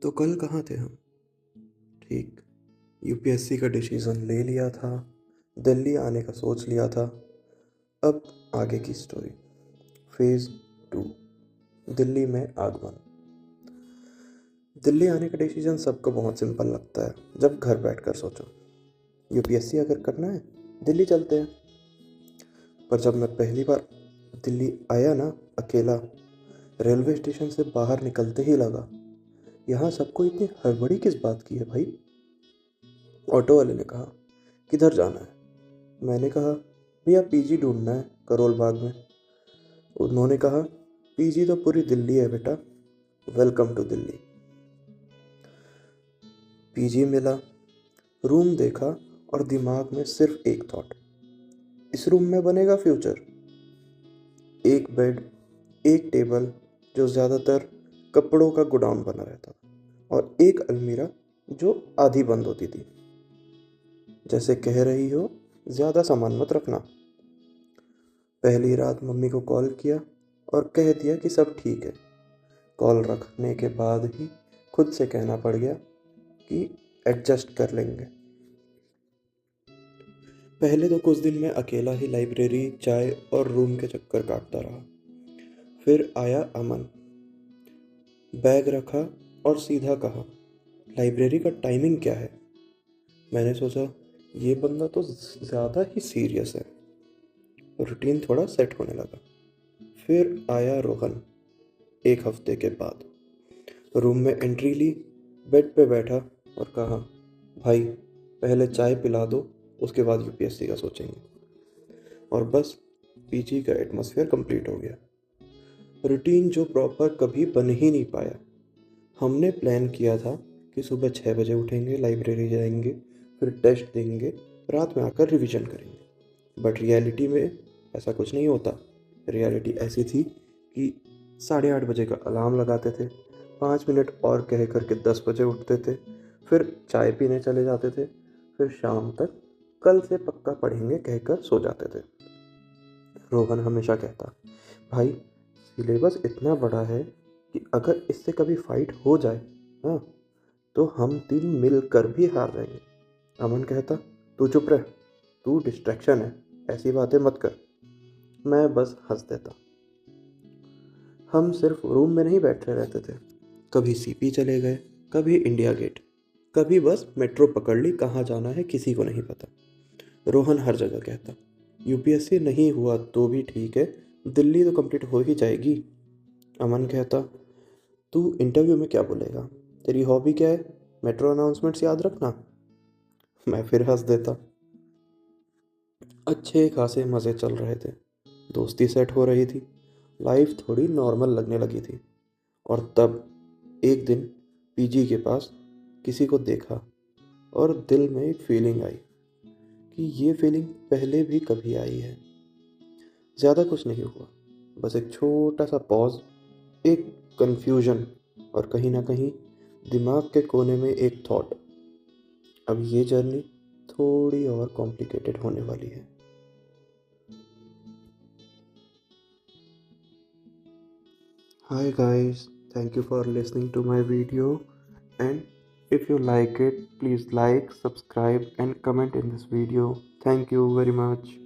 तो कल कहाँ थे हम? ठीक, यूपीएससी का डिसीजन ले लिया था, दिल्ली आने का सोच लिया था। अब आगे की स्टोरी। फेज 2, दिल्ली में आगमन। दिल्ली आने का डिसीजन सबको बहुत सिंपल लगता है जब घर बैठकर सोचो, यूपीएससी अगर करना है दिल्ली चलते हैं। पर जब मैं पहली बार दिल्ली आया ना, अकेला, रेलवे स्टेशन से बाहर निकलते ही लगा, यहाँ सबको इतनी हड़बड़ी किस बात की है भाई। ऑटो वाले ने कहा, किधर जाना है? मैंने कहा, भैया पीजी ढूंढना है करोल बाग में। उन्होंने कहा, पीजी तो पूरी दिल्ली है बेटा, वेलकम टू दिल्ली। पीजी मिला, रूम देखा और दिमाग में सिर्फ एक थॉट, इस रूम में बनेगा फ्यूचर। एक बेड, एक टेबल जो ज़्यादातर कपड़ों का गोडाउन बना रहता था, और एक अलमीरा जो आधी बंद होती थी, जैसे कह रही हो ज़्यादा सामान मत रखना। पहली रात मम्मी को कॉल किया और कह दिया कि सब ठीक है। कॉल रखने के बाद ही खुद से कहना पड़ गया कि एडजस्ट कर लेंगे। पहले तो कुछ दिन मैं अकेला ही लाइब्रेरी, चाय और रूम के चक्कर काटता रहा। फिर आया अमन, बैग रखा और सीधा कहा, लाइब्रेरी का टाइमिंग क्या है? मैंने सोचा ये बंदा तो ज़्यादा ही सीरियस है। रूटीन थोड़ा सेट होने लगा। फिर आया रोहन, एक हफ्ते के बाद। रूम में एंट्री ली, बेड पे बैठा और कहा, भाई पहले चाय पिला दो, उसके बाद यूपीएससी का सोचेंगे। और बस पीजी का एटमॉस्फेयर कंप्लीट हो गया। रूटीन जो प्रॉपर कभी बन ही नहीं पाया। हमने प्लान किया था कि सुबह 6 बजे उठेंगे, लाइब्रेरी जाएंगे, फिर टेस्ट देंगे, रात में आकर रिवीजन करेंगे। बट रियलिटी में ऐसा कुछ नहीं होता। रियलिटी ऐसी थी कि 8:30 बजे का अलार्म लगाते थे, 5 मिनट और कह करके 10 बजे उठते थे, फिर चाय पीने चले जाते थे, फिर शाम तक कल से पक्का पढ़ेंगे कहकर सो जाते थे। रोहन हमेशा कहता, भाई सिलेबस इतना बड़ा है कि अगर इससे कभी फाइट हो जाए हाँ, तो हम तीन मिलकर भी हार जाएंगे। अमन कहता, तू चुप रह, तू डिस्ट्रैक्शन है, ऐसी बातें मत कर। मैं बस हंस देता। हम सिर्फ रूम में नहीं बैठे रहते थे, कभी सीपी चले गए, कभी इंडिया गेट, कभी बस मेट्रो पकड़ ली, कहाँ जाना है किसी को नहीं पता। रोहन हर जगह कहता, यूपीएससी नहीं हुआ तो भी ठीक है, दिल्ली तो कंप्लीट हो ही जाएगी। अमन कहता, तू इंटरव्यू में क्या बोलेगा? तेरी हॉबी क्या है? मेट्रो अनाउंसमेंट्स याद रखना। मैं फिर हंस देता। अच्छे खासे मज़े चल रहे थे, दोस्ती सेट हो रही थी, लाइफ थोड़ी नॉर्मल लगने लगी थी। और तब एक दिन पीजी के पास किसी को देखा और दिल में एक फीलिंग आई कि ये फीलिंग पहले भी कभी आई है। ज़्यादा कुछ नहीं हुआ, बस एक छोटा सा पॉज, एक कन्फ्यूजन, और कहीं ना कहीं दिमाग के कोने में एक थॉट, अब ये जर्नी थोड़ी और कॉम्प्लिकेटेड होने वाली है। Hi guys, thank you for listening to my video, and if you like it, please like, subscribe and comment in this video. Thank you very much.